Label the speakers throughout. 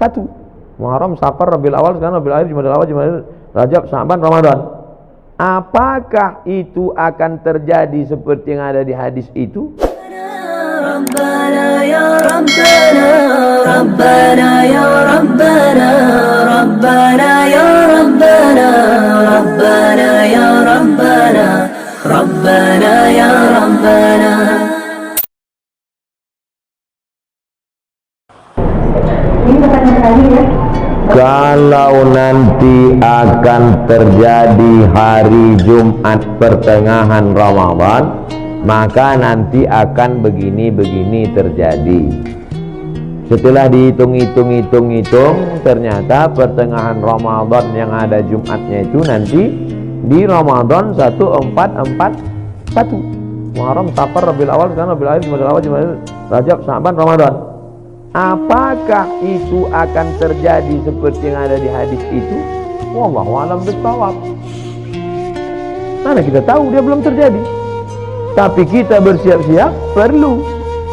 Speaker 1: Satu. Muharram, Safar, Rabiul Awal, sekarang Rabiul Akhir, Jumadil Awal, Jumadil, Rajab, Sya'ban, Ramadan. Apakah itu akan terjadi seperti yang ada di hadis itu? Rabbana ya Rabbana, Rabbana ya Rabbana, Rabbana ya Rabbana, Rabbana ya Rabbana, Rabbana ya Rabbana. Ini pertanyaan terakhir ya. Kalau nanti akan terjadi hari Jumat pertengahan Ramadan, maka nanti akan begini-begini terjadi. Setelah dihitung-hitung, ternyata pertengahan Ramadan yang ada Jumatnya itu nanti di Ramadan 1441. Muharram, Safar, Rabiul Awal, sekarang Rabiul Akhir, Jumadil Awal, Jumadil, Rajab, Sya'ban, Ramadan. Apakah itu akan terjadi seperti yang ada di hadis itu? Wallahu a'lam bishawab. Mana kita tahu dia belum terjadi. Tapi kita bersiap-siap perlu.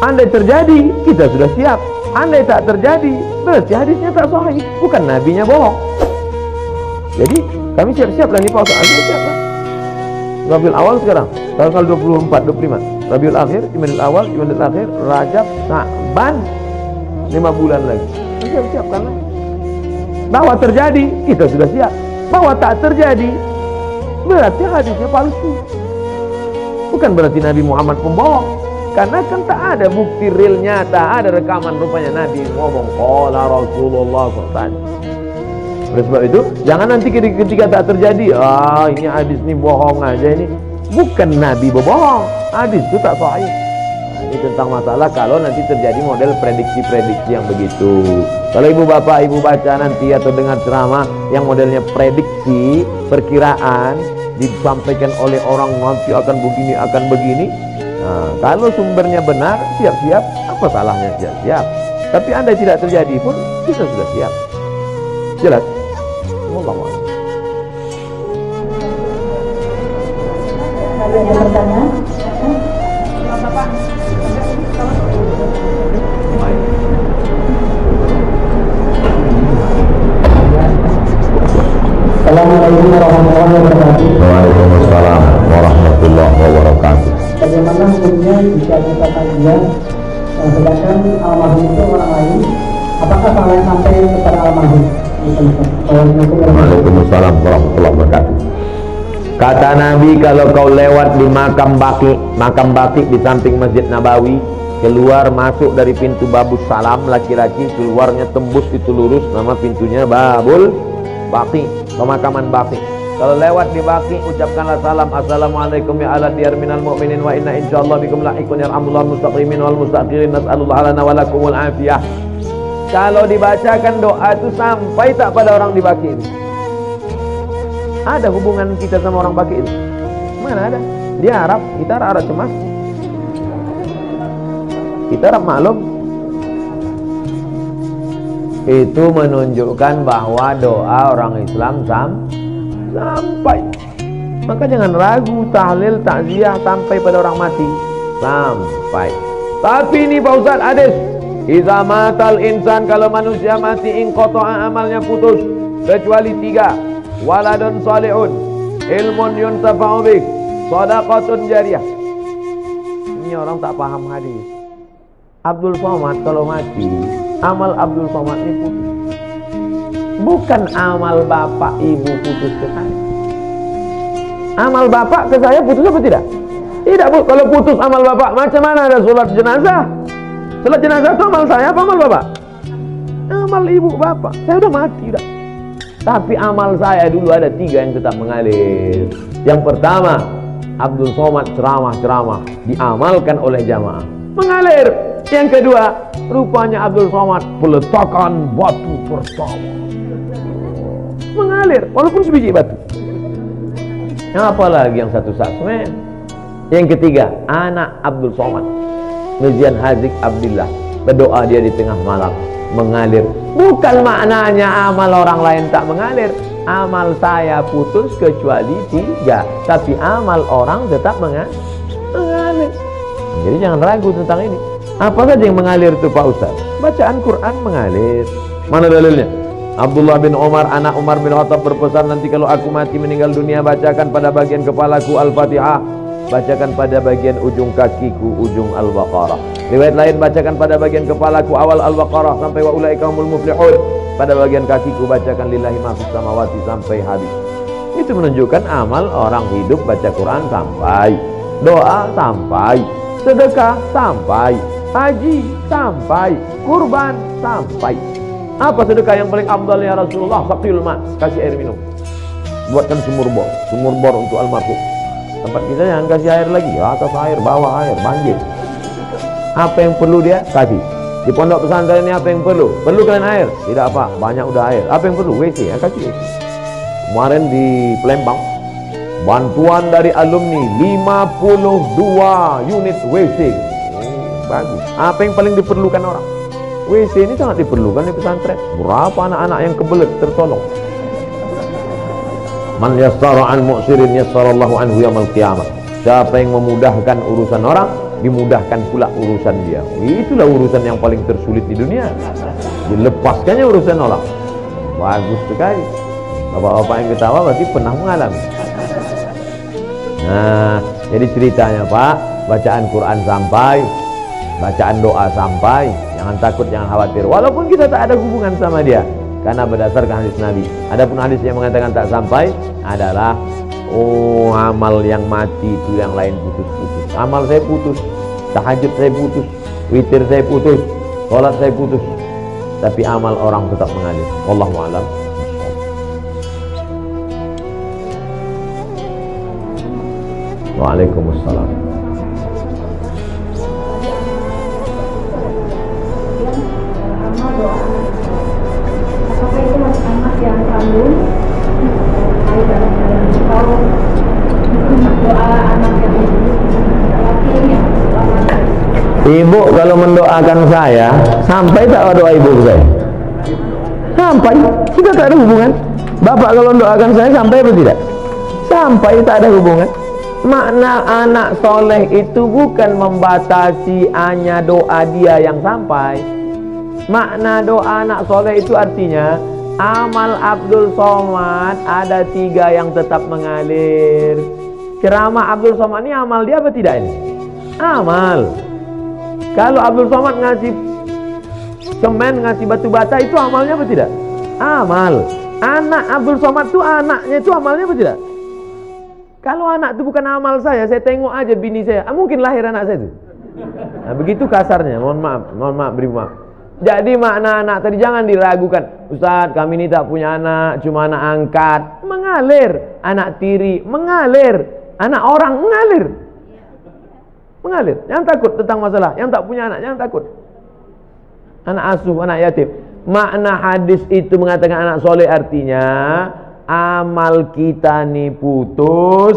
Speaker 1: Andai terjadi, kita sudah siap. Andai tak terjadi, berarti hadisnya tak sahih. Bukan nabinya bohong. Jadi kami siap-siap lah nih Pak Ustaz. Siap lah. Rabiul Awal sekarang tanggal 24, 25. Rabiul Akhir, Jumadil Awal, Jumadil Akhir, Rajab, Sya'ban. 5 bulan lagi. Siap-siapkan lah. Bahwa terjadi, kita sudah siap. Bahwa tak terjadi, berarti hadisnya palsu. Bukan berarti Nabi Muhammad pembohong. Karena kan tak ada bukti real nyata, ada rekaman rupanya Nabi ngomong qala Rasulullah SAW. Oleh sebab itu, jangan nanti ketika tak terjadi, ini hadis ini bohong aja ini. Bukan Nabi berbohong, hadis itu tak sahih. Ini tentang masalah kalau nanti terjadi model prediksi-prediksi yang begitu. Kalau ibu bapak ibu baca nanti atau dengar ceramah yang modelnya prediksi, perkiraan disampaikan oleh orang nanti akan begini. Nah, kalau sumbernya benar, siap-siap. Apa salahnya siap-siap? Tapi andai tidak terjadi pun kita sudah siap. Jelas? Mohon
Speaker 2: ada pertanyaan?
Speaker 3: Bapak.
Speaker 2: Assalamualaikum warahmatullahi wabarakatuh.
Speaker 1: Waalaikumsalam warahmatullahi wabarakatuh.
Speaker 2: Bagaimana hukumnya jika kita kajian sedangkan almarhum itu orang lain, apakah sampai kepada almarhum?
Speaker 1: Waalaikumsalam warahmatullahi wabarakatuh. Kata Nabi, kalau kau lewat di makam baki di samping Masjid Nabawi, keluar masuk dari pintu Babus Salam laki-laki, keluarnya tembus itu lurus, nama pintunya Babul Baki, pemakaman Baki. Kalau lewat di Baki, ucapkanlah salam, assalamualaikum ya ala diyar minal mu'minin wa inna insyaallah bikum la'ikun yarhamullah mustaqimin wal mustaqirin nas'alullah lana wa lakumul afiyah. Kalau dibacakan doa itu sampai tak pada orang di Baki itu. Ada hubungan kita sama orang Baki itu? Mana ada? Dia Arab, kita Arab cemas. Kita Arab maklum. Itu menunjukkan bahwa doa orang Islam sampai. Maka jangan ragu, tahlil, takziah sampai pada orang mati. Sampai. Tapi ini Pak Ustaz, hadis. Iza matal insan, kalau manusia mati, inqata'a amalnya putus. Kecuali 3. Waladun salihun, ilmun yuntafa'u bih, shadaqatun jariyah. Ini orang tak paham hadis. Abdul Somad kalau mati, amal Abdul Somad ini putus. Bukan amal bapak ibu putus ke saya. Amal bapak ke saya putus apa tidak? Tidak, Bu. Kalau putus amal bapak, macam mana ada sholat jenazah? Sholat jenazah itu amal saya apa amal bapak? Amal ibu bapak. Saya udah mati udah. Tapi amal saya dulu ada 3 yang tetap mengalir. Yang pertama, Abdul Somad ceramah-ceramah diamalkan oleh jamaah, mengalir. Yang kedua, rupanya Abdul Somad peletakan batu pertama, mengalir walaupun sebiji batu. Apalagi yang satu saksemen. Yang ketiga, anak Abdul Somad, Mizian Hazik Abdillah, berdoa dia di tengah malam, mengalir. Bukan maknanya amal orang lain tak mengalir. Amal saya putus kecuali 3, tapi amal orang tetap mengalir. Jadi jangan ragu tentang ini. Apa saja yang mengalir itu Pak Ustaz? Bacaan Quran mengalir, Mana dalilnya? Abdullah bin Umar, anak Umar bin Khattab berpesan, nanti kalau aku mati meninggal dunia, bacakan pada bagian kepalaku Al-Fatihah, bacakan pada bagian ujung kakiku ujung Al-Baqarah. Riwayat lain, bacakan pada bagian kepalaku awal Al-Baqarah sampai wa ulaika humul muflihun. Pada bagian kakiku bacakan lillahi ma fis samawati sampai habis. Itu menunjukkan amal orang hidup baca Quran sampai, doa sampai, sedekah sampai, haji sampai, kurban sampai. Apa sedekah yang paling afdal ya Rasulullah? Saqil ma, kasih air minum. Buatkan sumur bor untuk almarhum. Tempat kita jangan kasih air lagi, atas air, bawah air, banjir. Apa yang perlu dia? Kasih. Di pondok pesantren ini apa yang perlu? Perlu kalian air? Tidak apa, banyak udah air. Apa yang perlu? WC, ya kasih WC. Kemarin di Palembang, bantuan dari alumni 52 unit WC. Bagus. Apa yang paling diperlukan orang? WC ini sangat diperlukan di pesantren. Berapa anak-anak yang kebelet tertolong. Man yassara an mu'sirin yassarallahu anhu yaumil qiyamah. Siapa yang memudahkan urusan orang, dimudahkan pula urusan dia. Itulah urusan yang paling tersulit di dunia. Dilepaskannya urusan orang. Bagus sekali. Bapak-bapak yang ketawa berarti pernah mengalami. Nah, jadi ceritanya Pak, bacaan Quran sampai, bacaan doa sampai, jangan takut, jangan khawatir. Walaupun kita tak ada hubungan sama dia, karena berdasarkan hadis Nabi. Adapun hadis yang mengatakan tak sampai adalah amal yang mati itu yang lain putus-putus. Amal saya putus, tahajud saya putus, witir saya putus, sholat saya putus, tapi amal orang tetap mengalir. Wallahu a'lam. Waalaikumsalam.
Speaker 3: Apakah itu anak yang kandung atau doa anak yang
Speaker 1: Ibu kalau mendoakan saya, sampai tak doa ibu saya? Sampai, kita tak ada hubungan. Bapak kalau mendoakan saya sampai atau tidak? Sampai, tak ada hubungan. Makna anak soleh itu bukan membatasi hanya doa dia yang sampai. Makna doa anak soleh itu artinya amal Abdul Somad ada 3 yang tetap mengalir. Ceramah Abdul Somad ini amal dia apa tidak ini? Amal. Kalau Abdul Somad ngasih semen, ngasih batu bata, itu amalnya apa tidak? Amal. Anak Abdul Somad itu anaknya itu amalnya apa tidak? Kalau anak itu bukan amal saya tengok aja bini saya, mungkin lahir anak saya itu. Nah, begitu kasarnya, mohon maaf, beri maaf. Jadi makna anak tadi jangan diragukan. Ustaz, kami ini tak punya anak, cuma anak angkat. Mengalir. Anak tiri, mengalir. Anak orang, mengalir. Mengalir. Jangan takut tentang masalah. Yang tak punya anak, jangan takut. Anak asuh, anak yatim. Makna hadis itu mengatakan anak soleh artinya amal kita nih putus,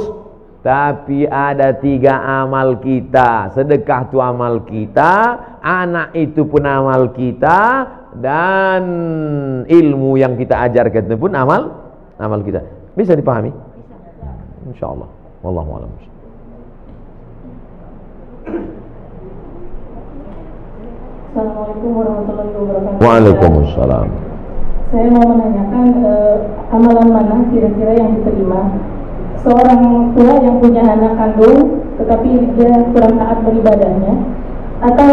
Speaker 1: tapi ada 3 amal kita. Sedekah itu amal kita, anak itu pun amal kita, dan ilmu yang kita ajarkan itu pun amal kita. Bisa dipahami? Insyaallah. Wallahu a'lam.
Speaker 4: Assalamualaikum warahmatullahi wabarakatuh.
Speaker 1: Waalaikumsalam.
Speaker 4: Saya mau menanyakan amalan mana kira-kira yang diterima seorang tua yang punya anak kandung tetapi dia kurang taat beribadahnya, atau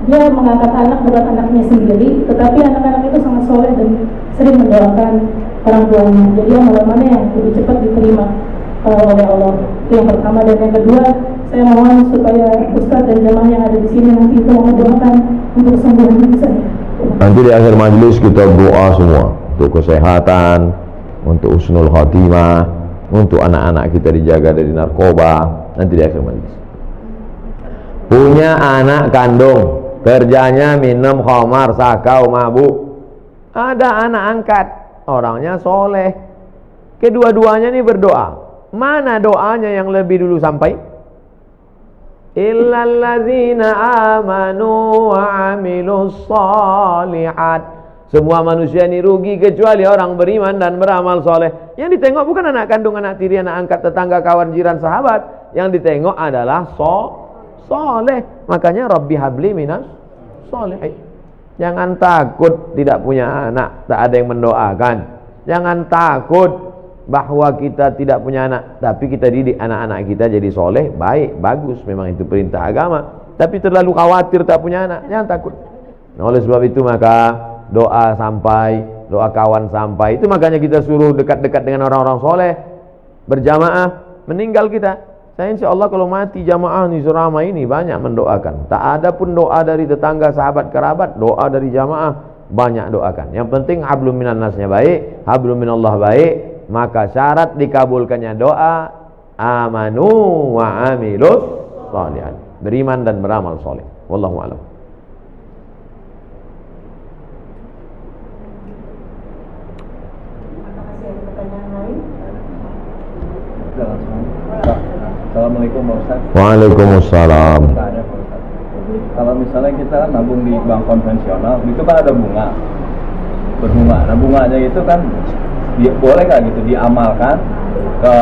Speaker 4: dia mengangkat anak bukan anaknya sendiri tetapi anak-anak itu sangat soleh dan sering mendoakan orang tuanya. Jadi amalan mana yang lebih cepat diterima oleh Allah? Itu yang pertama. Dan yang kedua, saya mohon supaya Ustaz dan jamaah yang ada di sini nanti itu mendoakan untuk kesembuhan diri saya.
Speaker 1: Nanti di akhir majlis kita doa semua untuk kesehatan, untuk husnul khatimah, untuk anak-anak kita dijaga dari narkoba. Nanti di akhir majlis. Punya anak kandung, kerjanya minum khamar, sakau, mabuk. Ada anak angkat, orangnya soleh. Kedua-duanya ini berdoa. Mana doanya yang lebih dulu sampai? Illalladzina amanu wa amilus shalihat. Semua manusia ini rugi kecuali orang beriman dan beramal soleh. Yang ditengok bukan anak kandung, anak tiri, anak angkat, tetangga, kawan, jiran, sahabat. Yang ditengok adalah soleh. Makanya Rabbi habli minas solehin. Jangan takut tidak punya anak, tak ada yang mendoakan. Jangan takut bahwa kita tidak punya anak, tapi kita didik anak-anak kita jadi soleh, baik, bagus, memang itu perintah agama. Tapi terlalu khawatir tak punya anak, jangan takut. Nah, oleh sebab itu maka doa sampai, doa kawan sampai. Itu makanya kita suruh dekat-dekat dengan orang-orang soleh, berjamaah, meninggal kita. Saya insya Allah kalau mati jamaah nih selama ini banyak mendoakan. Tak ada pun doa dari tetangga, sahabat, kerabat, doa dari jamaah banyak doakan. Yang penting hablum minan nasnya baik, hablum minallah baik. Maka syarat dikabulkannya doa amanu wa amilus sholihat, beriman dan beramal soleh. Wallahu a'lam.
Speaker 5: Assalamualaikum Pak Ustaz.
Speaker 1: Waalaikumsalam.
Speaker 5: Tanya Pak Ustaz, kalau misalnya kita nabung di bank konvensional, itu kan ada bunga, berbunga. Nah bunganya itu kan boleh nggak gitu diamalkan ke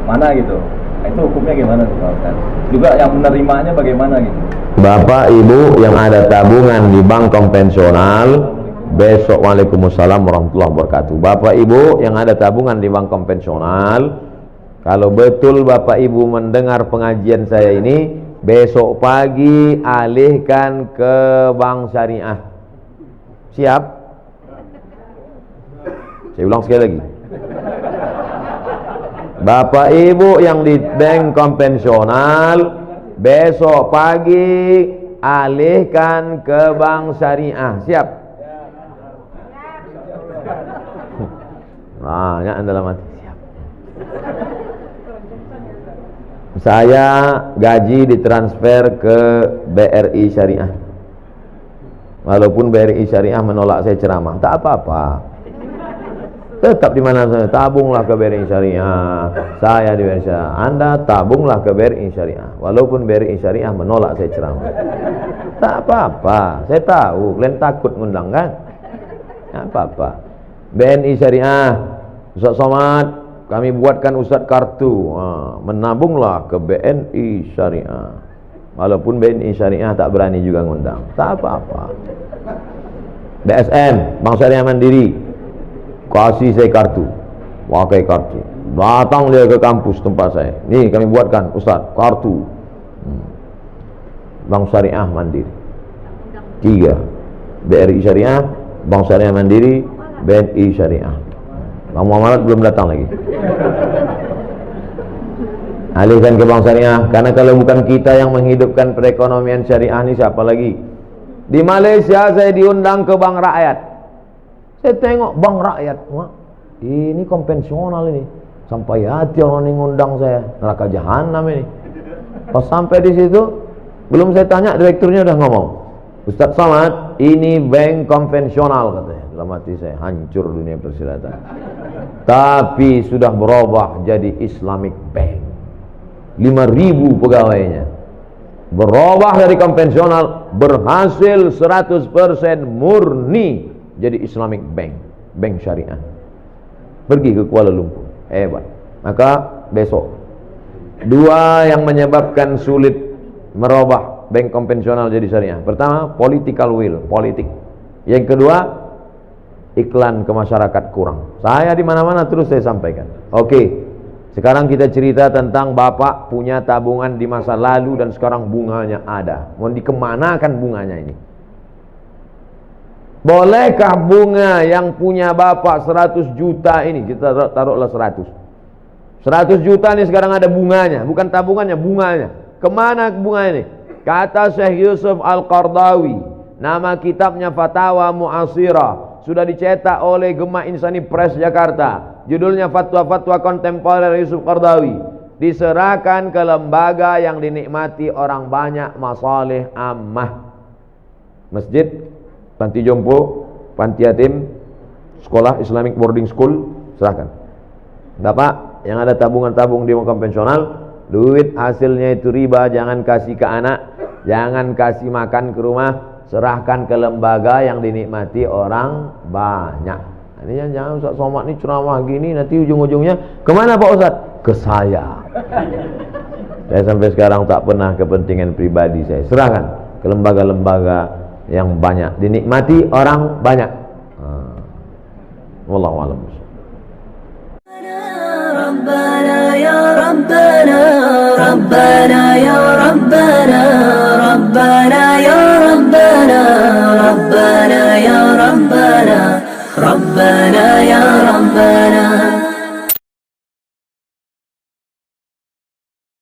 Speaker 5: mana gitu? Nah, itu hukumnya gimana tuh Pak Ustaz? Juga yang menerimanya bagaimana gitu?
Speaker 1: Bapak Ibu yang ada tabungan di bank konvensional, besok waalaikumsalam warahmatullahi wabarakatuh. Bapak Ibu yang ada tabungan di bank konvensional, kalau betul Bapak Ibu mendengar pengajian saya ini, besok pagi alihkan ke bank syariah. Siap? Saya ulang sekali lagi. Bapak Ibu yang di bank konvensional, besok pagi alihkan ke bank syariah. Siap? Banyak dalam hati. Siap. Saya gaji ditransfer ke BRI Syariah. Walaupun BRI Syariah menolak saya ceramah, tak apa-apa. Tetap di mana saya, tabunglah ke BRI Syariah. Saya di BRI Syariah. Anda tabunglah ke BRI Syariah. Walaupun BRI Syariah menolak saya ceramah. Tak apa-apa. Saya tahu kalian takut ngundang kan? Tak apa-apa. BNI Syariah, Ustaz Somad, kami buatkan Ustaz kartu, menabunglah ke BNI Syariah. Walaupun BNI Syariah tak berani juga ngundang, tak apa-apa. BSN, Bank Syariah Mandiri, kasih saya kartu, pakai kartu. Datang dia ke kampus tempat saya, nih kami buatkan Ustaz kartu Bank Syariah Mandiri. 3, BRI Syariah, Bank Syariah Mandiri, BNI Syariah. Bang Muhammad belum datang lagi. Alihkan ke bank syariah, karena kalau bukan kita yang menghidupkan perekonomian syariah ini, siapa lagi? Di Malaysia saya diundang ke bank rakyat. Saya tengok bank rakyat, wah, ini konvensional ini. Sampai hati orang ini ngundang saya, neraka jahanam ini. Pas sampai di situ, belum saya tanya, direkturnya udah ngomong, Ustaz Somad, ini bank konvensional katanya. Dalam hati saya, hancur dunia persilatan. Tapi sudah berubah jadi Islamic Bank. 5.000 pegawainya. Berubah dari konvensional, berhasil 100% murni jadi Islamic Bank, bank syariah. Pergi ke Kuala Lumpur. Hebat. Maka besok, 2 yang menyebabkan sulit merubah bank konvensional jadi syariah. Pertama, political will, politik. Yang kedua, iklan ke masyarakat kurang. Saya di mana-mana terus saya sampaikan. Oke, sekarang kita cerita tentang Bapak punya tabungan di masa lalu dan sekarang bunganya ada. Mau dikemanakan bunganya ini? Bolehkah bunga yang punya Bapak 100 juta ini, kita taruhlah 100 juta ini sekarang ada bunganya, bukan tabungannya, bunganya. Kemana bunga ini? Kata Syekh Yusuf Al-Qardawi, nama kitabnya Fatawa Mu'asirah, sudah dicetak oleh Gema Insani Press Jakarta. Judulnya Fatwa-Fatwa Kontemporer Yusuf Qardawi. Diserahkan ke lembaga yang dinikmati orang banyak, masalih ammah. Masjid, panti jompo, panti yatim, sekolah Islamic boarding school, serahkan. Bapak yang ada tabungan-tabung di bank konvensional, duit hasilnya itu riba, jangan kasih ke anak, jangan kasih makan ke rumah, serahkan ke lembaga yang dinikmati orang banyak. Ini jangan Ustaz Somad ini ceramah gini, nanti ujung-ujungnya kemana Pak Ustaz? Ke saya. Saya sampai sekarang tak pernah kepentingan pribadi saya serahkan ke lembaga-lembaga yang banyak dinikmati orang banyak. Wallahu a'lam.
Speaker 6: ربنا يا ربنا ربنا يا ربنا ربنا يا ربنا ربنا يا ربنا ربنا يا ربنا